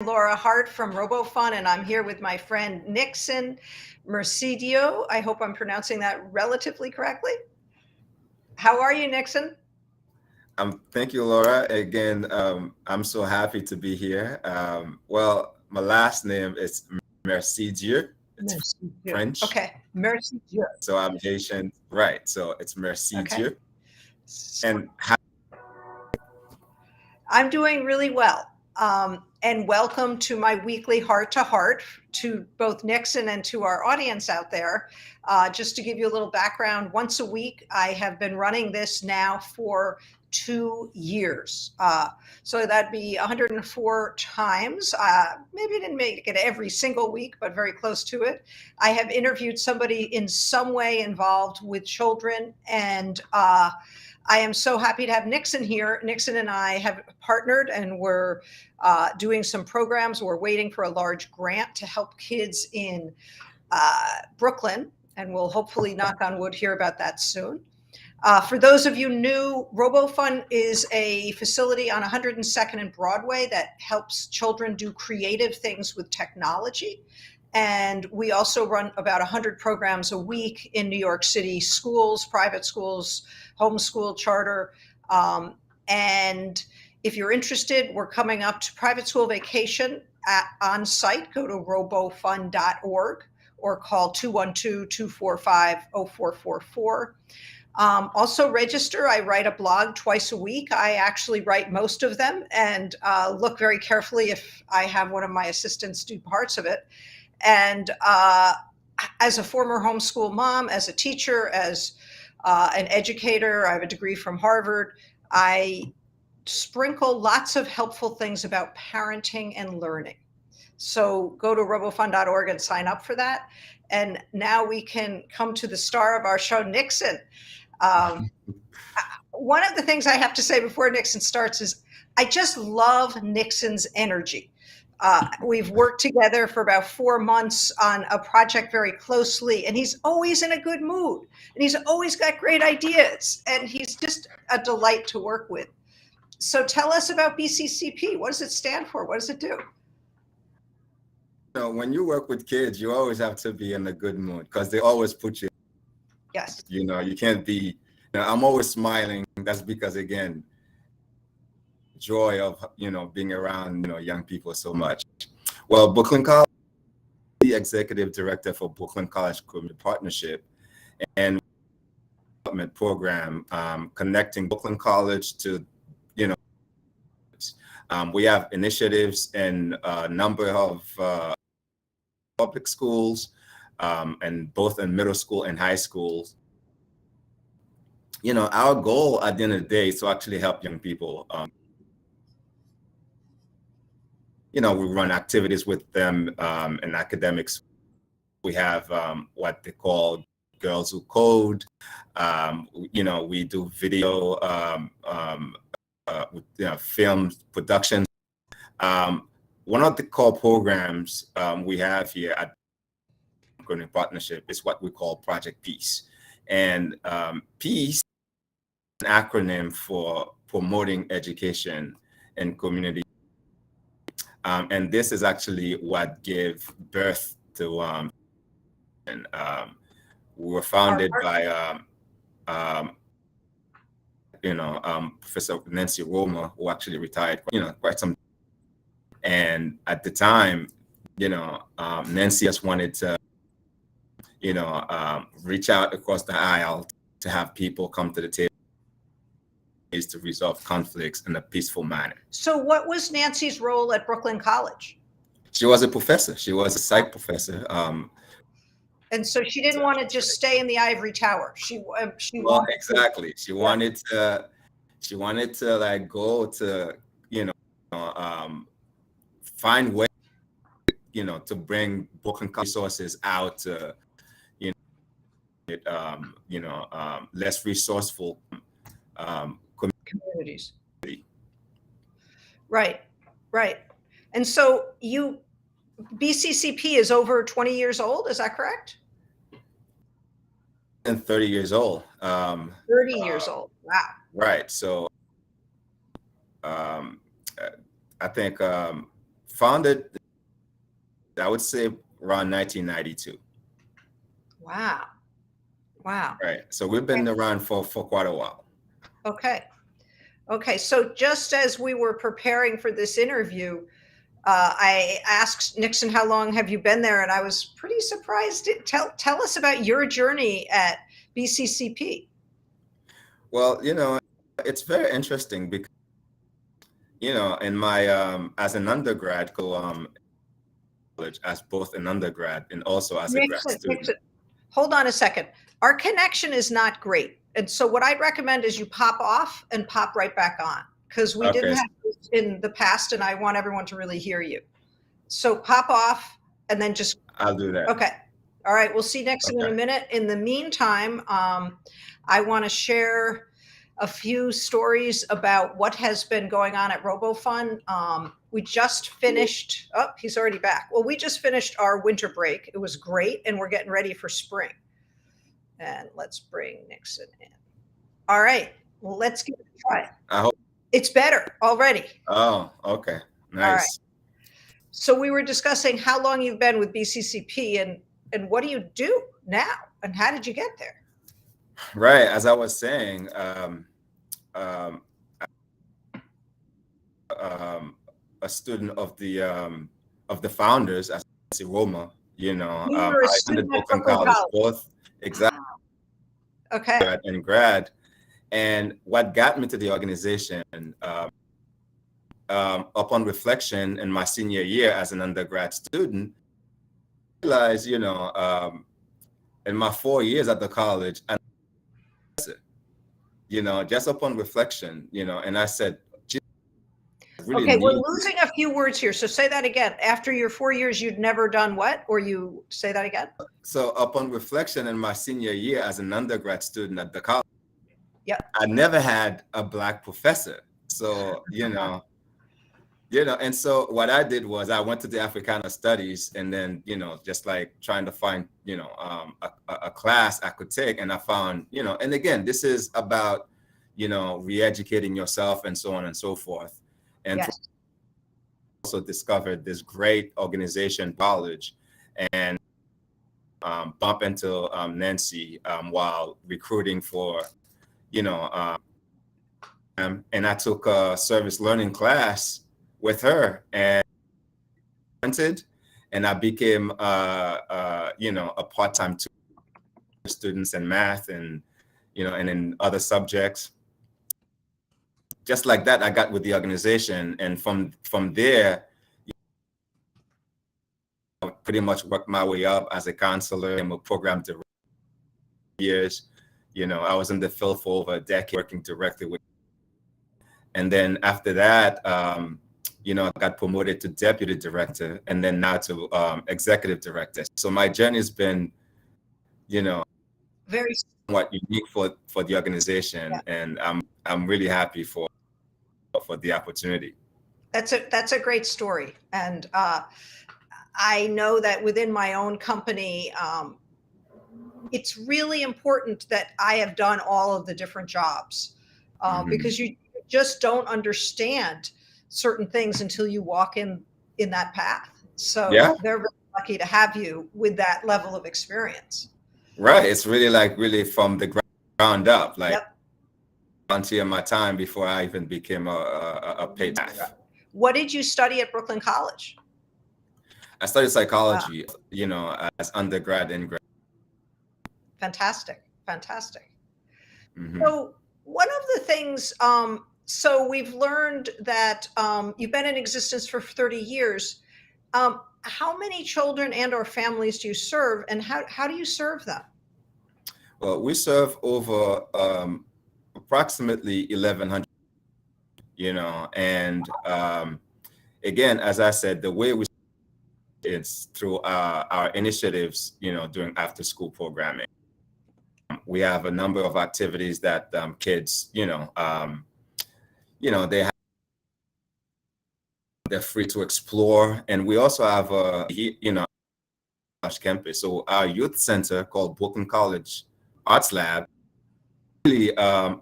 Laura Hart from RoboFun, and I'm here with my friend Nixon Mercidieu. I hope I'm pronouncing that relatively correctly. How are you, Nixon? Thank you, Laura. Again, I'm so happy to be here. Well, my last name is Mercidieu. It's Mercidieu. French. Okay, Mercidieu. So I'm Haitian, right? So it's Okay. Mercidieu. And I'm doing really well. And welcome to my weekly Heart to Heart to both Nixon and to our audience out there. Just to give you a little background, once a week, I have been running this now for 2 years. So that'd be 104 times. Maybe I didn't make it every single week, but very close to it. I have interviewed somebody in some way involved with children, and I am so happy to have Nixon here. Nixon and I have partnered, and we're doing some programs. We're waiting for a large grant to help kids in Brooklyn, and we'll hopefully, knock on wood, hear about that soon. For those of you new, RoboFun is a facility on 102nd and Broadway that helps children do creative things with technology. And we also run about 100 programs a week in New York City schools, private schools, homeschool, charter. And if you're interested, we're coming up to private school vacation on site. Go to robofun.org or call 212-245-0444. Also register. I write a blog twice a week. I actually write most of them and look very carefully if I have one of my assistants do parts of it. And as a former homeschool mom, as a teacher, as an educator, I have a degree from Harvard. I sprinkle lots of helpful things about parenting and learning. So go to robofun.org and sign up for that. And now we can come to the star of our show, Nixon. One of the things I have to say before Nixon starts is I just love Nixon's energy. We've worked together for about 4 months on a project very closely, and he's always in a good mood, and he's always got great ideas, and he's just a delight to work with. So tell us about BCCP. What does it stand for? What does it do? when you work with kids, you always have to be in a good mood because they always put you. Yes. You can't be. I'm always smiling. That's because, again, joy of being around young people so much. Well, Brooklyn College, the executive director for Brooklyn College Community Partnership and development program, connecting Brooklyn College to we have initiatives in a number of public schools, and both in middle school and high schools. Our goal at the end of the day is to actually help young people. We run activities with them in academics. We have what they call Girls Who Code. We do video, film production. One of the core programs we have here at Community Partnership is what we call Project Peace. And Peace is an acronym for promoting education in community. And this is actually what gave birth to we were founded by Professor Nancy Roma, who actually retired quite some. And at the time, Nancy just wanted to reach out across the aisle to have people come to the table is to resolve conflicts in a peaceful manner. So what was Nancy's role at Brooklyn College? She was a professor. She was a psych professor. And so she didn't want to just stay in the ivory tower. Well, exactly. She wanted to like go to find ways to bring Brooklyn resources out to less resourceful communities. Right. And so BCCP is over 20 years old, is that correct? And 30 years old. 30 years old, wow. Right, so I think founded, I would say, around 1992. Wow. Wow. Right. So we've been around for quite a while. Okay. Okay. So just as we were preparing for this interview, I asked Nixon, how long have you been there? And I was pretty surprised. Tell us about your journey at BCCP. Well, it's very interesting because, in my, as an undergrad, college as both an undergrad and also as a grad student. Nixon, hold on a second. Our connection is not great. And so what I'd recommend is you pop off and pop right back on, because we didn't have this in the past and I want everyone to really hear you. So pop off and then just. I'll do that. Okay. All right. We'll see Nixon in a minute. In the meantime, I want to share a few stories about what has been going on at RoboFun. We just finished, oh, he's already back. Well, we just finished our winter break. It was great, and we're getting ready for spring. And let's bring Nixon in. All right, well, let's give it a try. I hope it's better already. Oh, okay, nice. All right. So we were discussing how long you've been with BCCP and what do you do now, and how did you get there? Right, as I was saying, a student of the founders as Roma, you were a student at Brooklyn College, both exactly. Okay. Grad and grad, and what got me to the organization, upon reflection in my senior year as an undergrad student, I realized, in my 4 years at the college, and just upon reflection, and I said, really okay, we're losing a few words here. So say that again. After your 4 years, you'd never done what? Or you say that again? So upon reflection in my senior year as an undergrad student at the college, yep, I never had a Black professor. So, and so what I did was I went to the Africana Studies and then, just like trying to find, a class I could take. And I found, and again, this is about, re-educating yourself and so on and so forth. And yes, also discovered this great organization, college, and bump into Nancy while recruiting for, and I took a service learning class with her and I became, a part-time tutor for students in math and, and in other subjects. Just like that, I got with the organization, and from there, pretty much worked my way up as a counselor and a program director. Years, I was in the field for over a decade, working directly with. And then after that, I got promoted to deputy director, and then now to executive director. So my journey has been, very somewhat unique for the organization, yeah. And I'm really happy for the opportunity. That's a great story, and I know that within my own company, it's really important that I have done all of the different jobs, because you just don't understand certain things until you walk in that path. So yeah. They're really lucky to have you with that level of experience. Right. It's really from the ground up, like yep. Volunteer my time before I even became a paid staff. What did you study at Brooklyn College? I studied psychology, as undergrad and grad. Fantastic. So one of the things, so we've learned that you've been in existence for 30 years. How many children and or families do you serve, and how do you serve them? Well, we serve over approximately 1,100, and again, as I said, the way we it's through our initiatives, doing after school programming. We have a number of activities that kids, they're free to explore. And we also have campus. So our youth center called Brooklyn College Arts Lab, really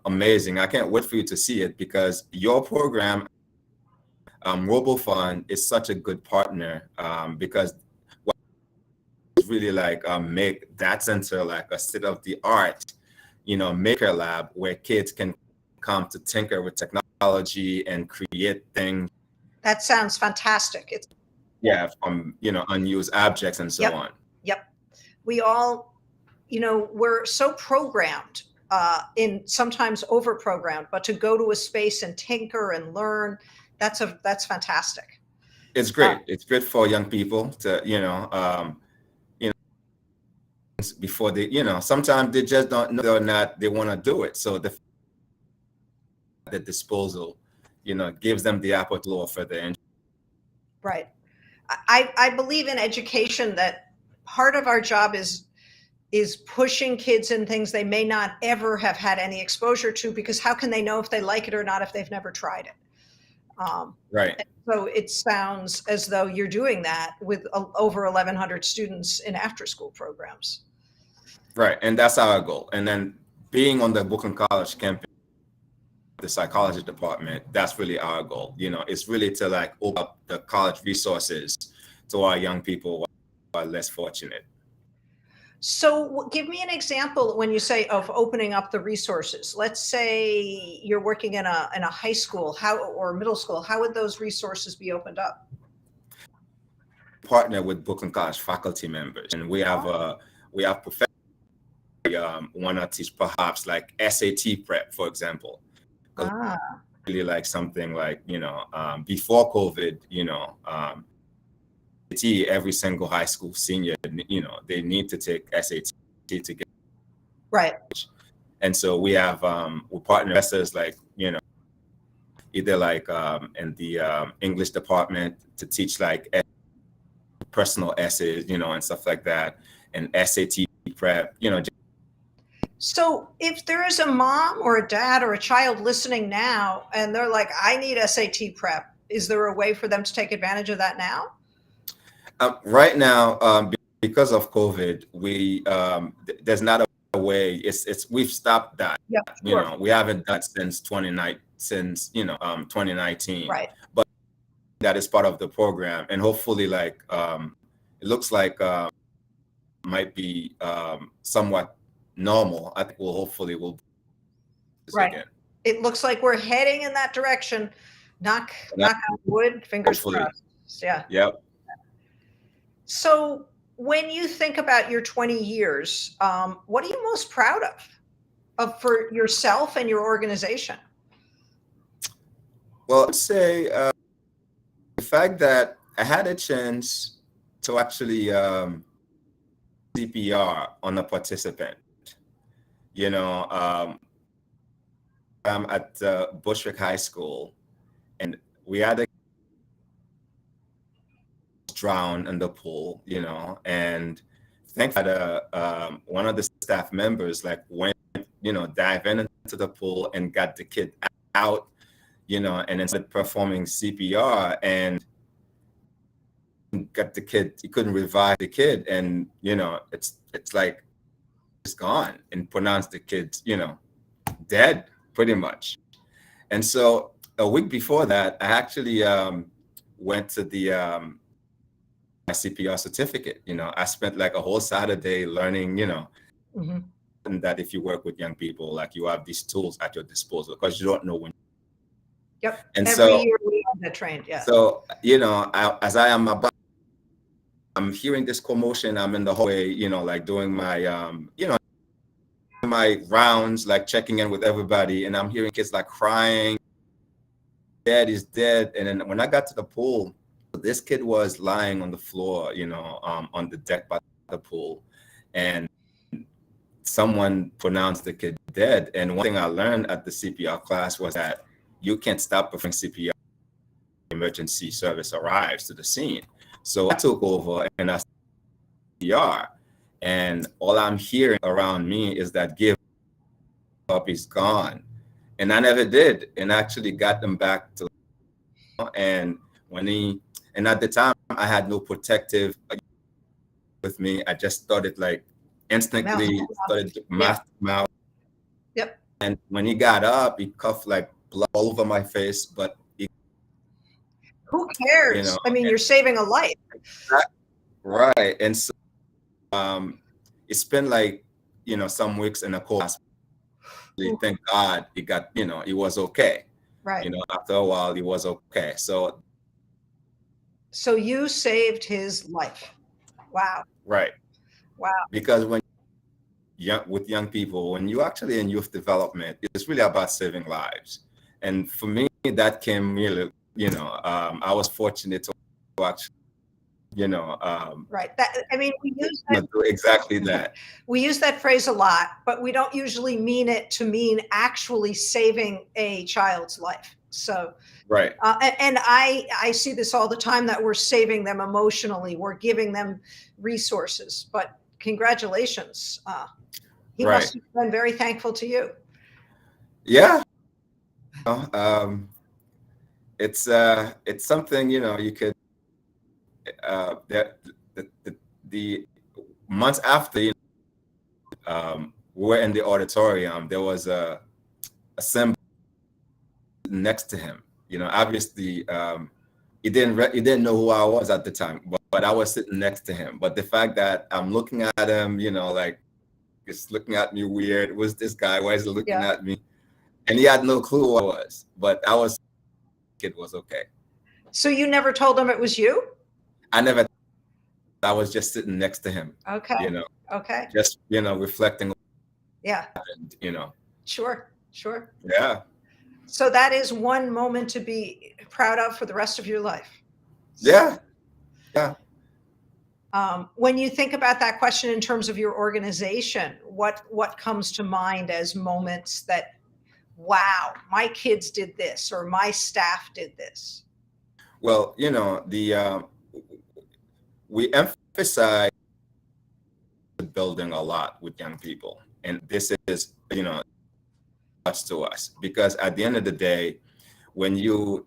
amazing. I can't wait for you to see it, because your program RoboFund is such a good partner because what it's really like make that center like a state-of-the-art, maker lab where kids can come to tinker with technology and create things. That sounds fantastic. It's From unused objects and so Yep. on. Yep. We all, we're so programmed, sometimes over-programmed, but to go to a space and tinker and learn, that's fantastic. It's great. It's good for young people to, before they, sometimes they just don't know whether or not they want to do it. So the disposal, gives them the opportunity for the interest. Right. I believe in education that part of our job is pushing kids in things they may not ever have had any exposure to, because how can they know if they like it or not if they've never tried it? Right. So it sounds as though you're doing that with over 1,100 students in after-school programs. Right, and that's our goal. And then being on the Brooklyn College campus, the psychology department, that's really our goal. It's really to like open up the college resources to our young people who are less fortunate. So give me an example when you say of opening up the resources. Let's say you're working in a high school, or middle school. How would those resources be opened up? Partner with Brooklyn College faculty members, and we have professors want to teach perhaps like SAT prep, for example. Really like something like before COVID, every single high school senior, they need to take SAT to get right. And so we have we partner professors like either like in the English department to teach like personal essays, and stuff like that, and SAT prep, So if there is a mom or a dad or a child listening now and they're like, I need SAT prep, is there a way for them to take advantage of that now? Right now, because of COVID, there's not a way. We've stopped that. Yeah, sure. We haven't done since 2019. Right. But that is part of the program, and hopefully, like it looks like might be somewhat normal. I think we'll right again. It looks like we're heading in that direction. Knock on wood, fingers crossed. Yeah. Yep. So when you think about your 20 years, what are you most proud of for yourself and your organization? Well, I'd say the fact that I had a chance to actually CPR on a participant. I'm at Bushwick High School, and we had a drown in the pool, and thankfully one of the staff members like went, diving into the pool and got the kid out, and then started performing CPR and got the kid. He couldn't revive the kid, and it's like it's gone, and pronounced the kid, dead pretty much. And so a week before that, I actually went to the my CPR certificate. I spent like a whole Saturday learning, Mm-hmm. and that if you work with young people, like you have these tools at your disposal because you don't know when. Yep. And every year we get trained. Yeah. So as I am about, I'm hearing this commotion. I'm in the hallway, like doing my my rounds, like checking in with everybody, and I'm hearing kids like crying. Dad is dead. And then when I got to the pool, this kid was lying on the floor, on the deck by the pool, and someone pronounced the kid dead. And one thing I learned at the CPR class was that you can't stop performing CPR. Emergency service arrives to the scene. So I took over and I CPR, and all I'm hearing around me is that give up is gone. And I never did, and actually got them back to, and at the time I had no protective with me. I just started like instantly started mouth. Yep. And when he got up, he coughed like blood all over my face, but Who you know. cares? I mean, you're saving a life. Right. And so it's been like, some weeks in a cold hospital. Thank God he got, he was okay. Right. After a while he was okay. So you saved his life. Wow. right. Wow. Because with young people, when you actually in youth development, it's really about saving lives. And for me, that came really, I was fortunate to actually, Right. We use that, do exactly that. we use that phrase a lot, but we don't usually mean it to mean actually saving a child's life. So, Right. and I see this all the time, that we're saving them emotionally, we're giving them resources. But congratulations, he Right. must have been very thankful to you. Yeah. It's something, you could that the months after, we were in the auditorium, there was a symbol next to him. Obviously, he didn't know who I was at the time, but I was sitting next to him. But the fact that I'm looking at him, like, it's looking at me weird. Who's this guy? Why is he looking at me? And he had no clue who I was, but it was okay. So you never told him it was you? I never. I was just sitting next to him. Okay. Okay. Just, reflecting. Yeah. And, Sure. Yeah. So that is one moment to be proud of for the rest of your life. Yeah. When you think about that question in terms of your organization, what comes to mind as moments that, wow, my kids did this, or my staff did this? Well, we emphasize building a lot with young people, and this is, much to us, because at the end of the day, when you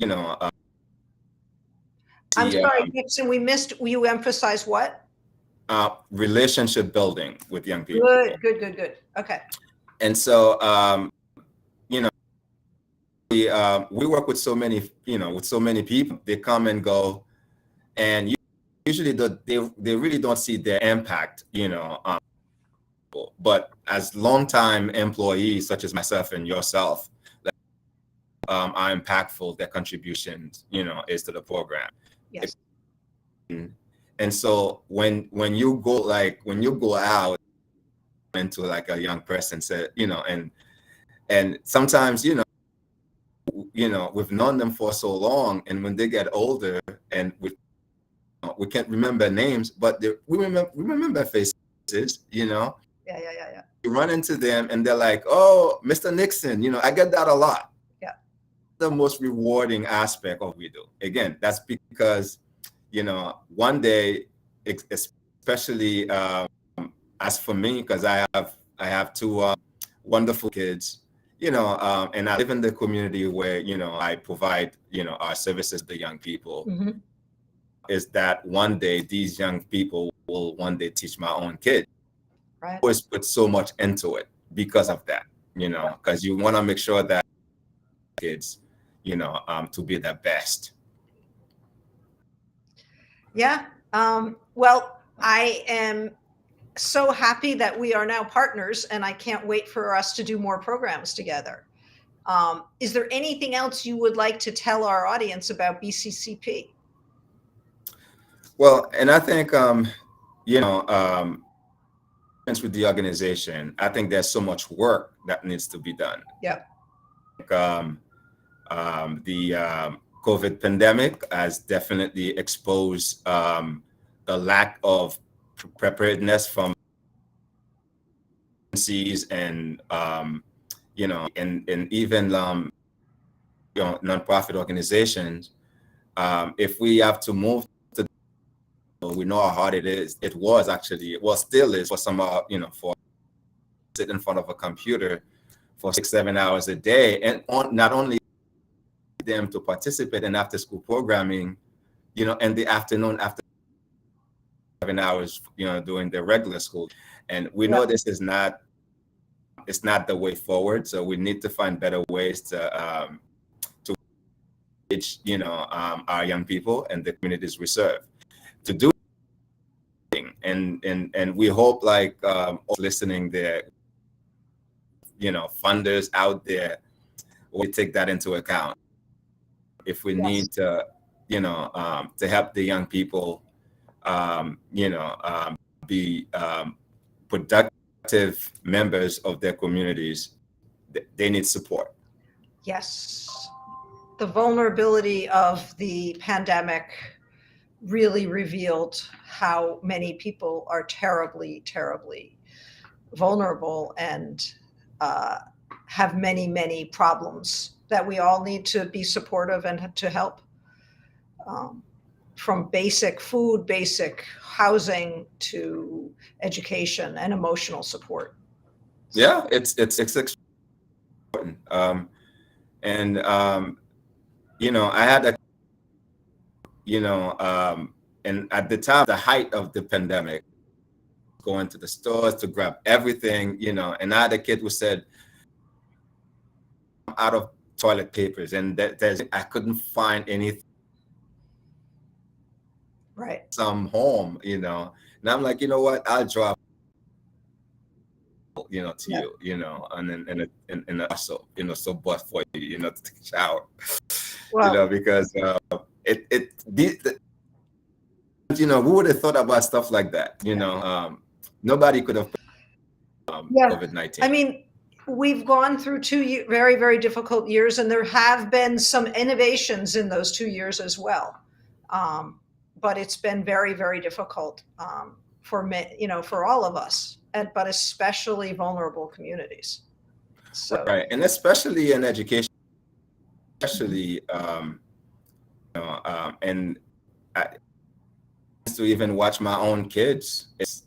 I'm sorry, Nixon, we missed. You emphasize what? Relationship building with young people. Good. Okay. And so, we work with so many, people. They come and go, and usually they really don't see their impact, but as longtime employees, such as myself and yourself, are impactful. Their contributions, is to the program. Yes. And so when you go out into like a young person, said, and sometimes, we've known them for so long, and when they get older, and we can't remember names, but we remember faces, Yeah. You run into them and they're like, "Oh, Mr. Nixon," I get that a lot. Yeah. The most rewarding aspect of what we do. Again, that's because, one day, especially as for me, because I have two wonderful kids, and I live in the community where, I provide, our services to young people. Mm-hmm. Is that one day these young people will one day teach my own kids. Right. I always put so much into it because of that, because you want to make sure that kids, to be their best. Yeah. Well, I am so happy that we are now partners, and I can't wait for us to do more programs together. Is there anything else you would like to tell our audience about BCCP? Well, and I think, with the organization, I think there's so much work that needs to be done. Yeah. The COVID pandemic has definitely exposed the lack of preparedness from agencies and and even nonprofit organizations. If we have to move to, we know how hard it is. It still is for some, for sit in front of a computer for 6-7 hours a day, and not only them to participate in after school programming, in the afternoon after 7 hours, doing their regular school. And we know this is not, it's not the way forward. So we need to find better ways to our young people and the communities we serve to do. And we hope listening there, funders out there will take that into account. If we need to, to help the young people, be productive members of their communities, they need support. Yes. The vulnerability of the pandemic really revealed how many people are terribly, terribly vulnerable and have many, many problems that we all need to be supportive and to help, from basic food, basic housing to education and emotional support. Yeah, it's important. I had a, and at the time, the height of the pandemic, going to the stores to grab everything, and I had a kid who said, I'm out of toilet papers, and I couldn't find anything. Right. Some home, and I'm like, you know what? I'll drop, to you, and then and also, so but for you, to take a shower, Well, because we would have thought about stuff like that, nobody could have COVID-19. I mean, we've gone through 2 very, very difficult years, and there have been some innovations in those 2 years as well. But it's been very, very difficult for all of us, but especially vulnerable communities. So, right, and especially in education, especially, and to even watch my own kids, it's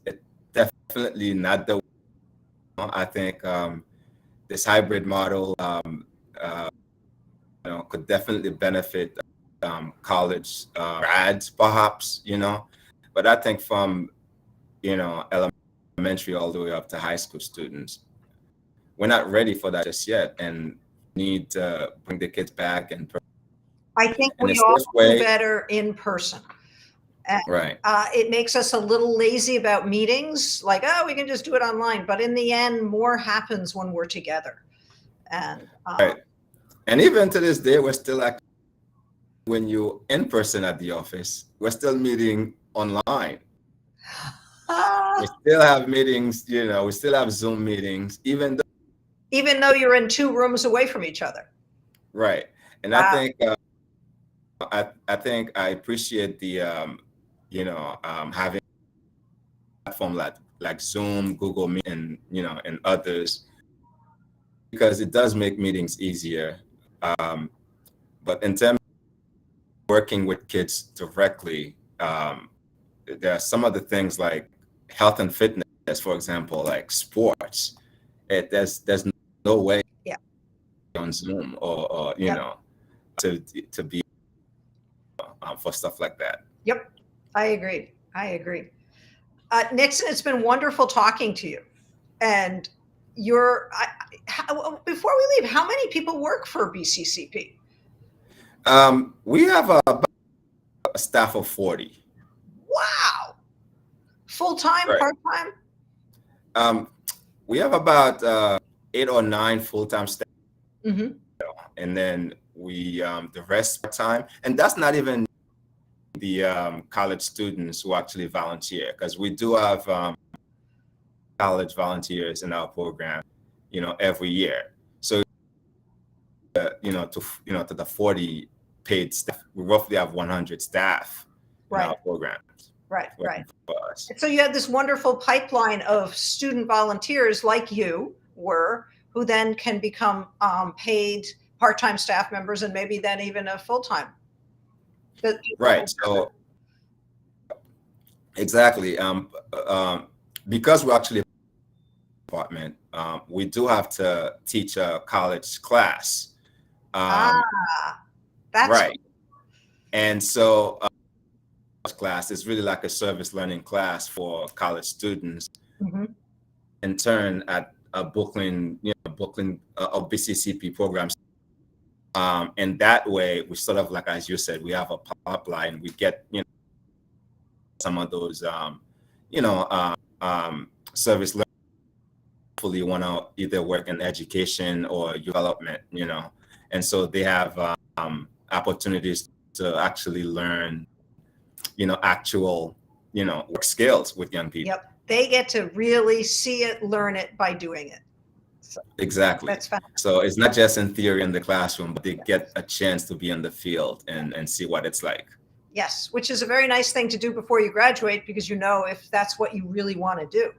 definitely not the. I think this hybrid model, could definitely benefit college grads, perhaps, but I think from, elementary all the way up to high school students, we're not ready for that just yet, and need to bring the kids back. And I think we all do better in person. Right. It makes us a little lazy about meetings, like, we can just do it online. But in the end, more happens when we're together. And right. And even to this day, we're still when you're in person at the office, we're still meeting online. We still have meetings, we still have Zoom meetings, even though you're in 2 rooms away from each other. Right. And I think I think I appreciate the having a platform like Zoom, Google Meet, and and others, because it does make meetings easier. But in terms of working with kids directly, there are some of the things like health and fitness, for example, like sports. There's no way on Zoom or to be for stuff like that. Yep, I agree. Nixon, it's been wonderful talking to you. And before we leave, how many people work for BCCP? We have a staff of 40. Wow. Full-time, right. part-time? We have about 8 or 9 full-time staff. Mm-hmm. And then we the rest part-time, and that's not even the college students who actually volunteer, because we do have college volunteers in our program, every year. So to the 40 paid staff, we roughly have 100 staff in our programs. Right. For us. So you have this wonderful pipeline of student volunteers like you were, who then can become paid part-time staff members, and maybe then even a full-time. Right. So exactly. Because we're actually a department, we do have to teach a college class. That's right. And so class is really like a service learning class for college students. Mm-hmm. In turn, at a Brooklyn, BCCP programs, And that way, we sort of, like, as you said, we have a pipeline. We get, some of those, service learners hopefully want to either work in education or development, and so they have opportunities to actually learn, actual, work skills with young people. Yep. They get to really see it, learn it by doing it. So Exactly. that's fun. So it's not just in theory in the classroom, but they get a chance to be in the field and see what it's like. Yes, which is a very nice thing to do before you graduate, because if that's what you really want to do.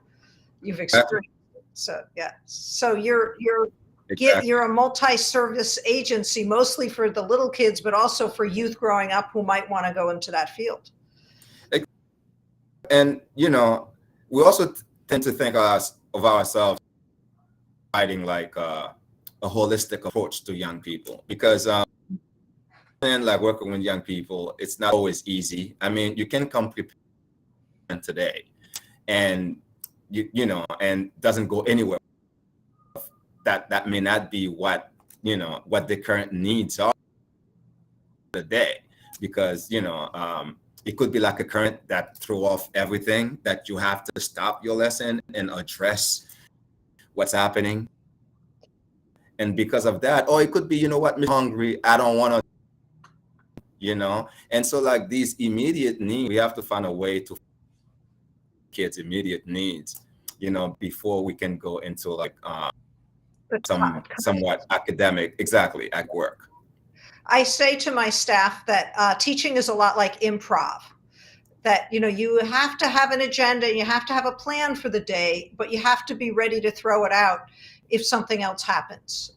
You've experienced it. So yeah. So you're Exactly. you're a multi-service agency, mostly for the little kids, but also for youth growing up who might want to go into that field. And we also tend to think of ourselves providing like a holistic approach to young people, because and like working with young people, it's not always easy. I mean, you can come prepared today, and and doesn't go anywhere. That may not be what the current needs are today, because it could be like a current that throw off everything, that you have to stop your lesson and address what's happening. And because of that, or it could be, I'm hungry, I don't want to, and so like these immediate needs, we have to find a way to kids' immediate needs, before we can go into like somewhat academic, exactly, at work. I say to my staff that teaching is a lot like improv, that you have to have an agenda, you have to have a plan for the day, but you have to be ready to throw it out if something else happens,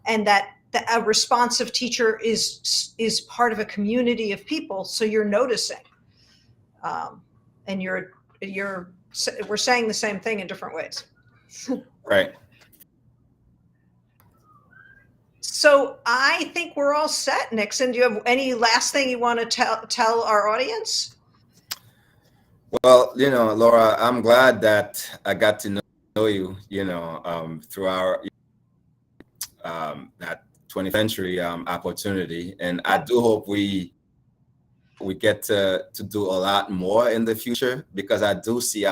and that a responsive teacher is part of a community of people, so you're noticing, and we're saying the same thing in different ways. Right. So I think we're all set, Nixon. Do you have any last thing you want to tell our audience? Well, Laura, I'm glad that I got to know you, through our that 20th century opportunity, and I do hope we get to do a lot more in the future, because I do see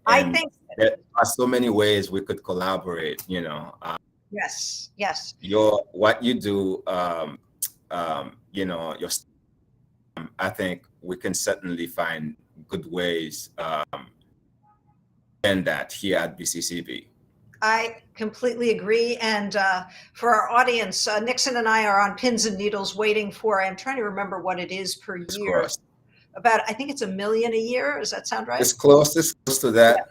I think there are so many ways we could collaborate. Yes. What you do, I think we can certainly find good ways and that here at BCCP. I completely agree. And for our audience, Nixon and I are on pins and needles waiting for, I'm trying to remember what it is per year. I think it's $1 million a year. Does that sound right? It's close to that. Yeah.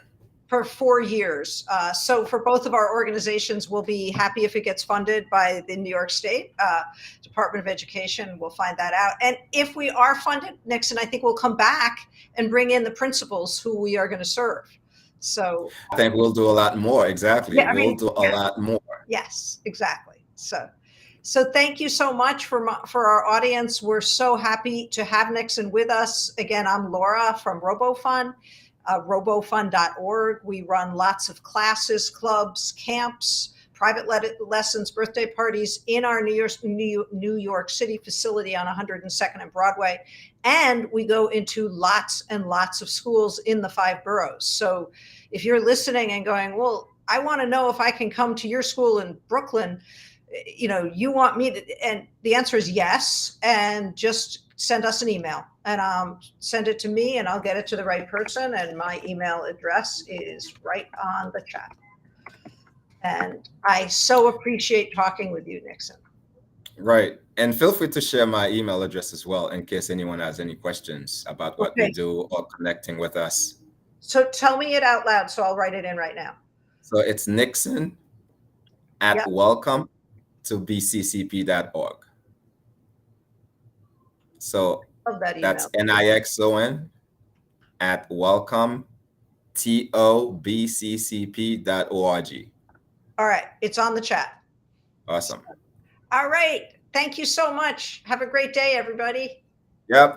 For 4 years. So for both of our organizations, we'll be happy if it gets funded by the New York State Department of Education. We'll find that out. And if we are funded, Nixon, I think we'll come back and bring in the principals who we are going to serve. So I think we'll do a lot more. Exactly. Yeah, we'll do a lot more. Yes, exactly. So thank you so much for our audience. We're so happy to have Nixon with us. Again, I'm Laura from RoboFund. robofund.org. We run lots of classes, clubs, camps, private lessons, birthday parties in our New York City facility on 102nd and Broadway. And we go into lots and lots of schools in the 5 boroughs. So if you're listening and going, well, I want to know if I can come to your school in Brooklyn, you want me to, and the answer is yes. And just send us an email and send it to me and I'll get it to the right person. And my email address is right on the chat. And I so appreciate talking with you, Nixon. Right. And feel free to share my email address as well, in case anyone has any questions about what we do or connecting with us. So tell me it out loud, so I'll write it in right now. So it's Nixon at welcome to bccp.org. So that's Nixon at welcome tobccp.org. All right, it's on the chat. Awesome. All right, thank you so much. Have a great day, everybody. Yep.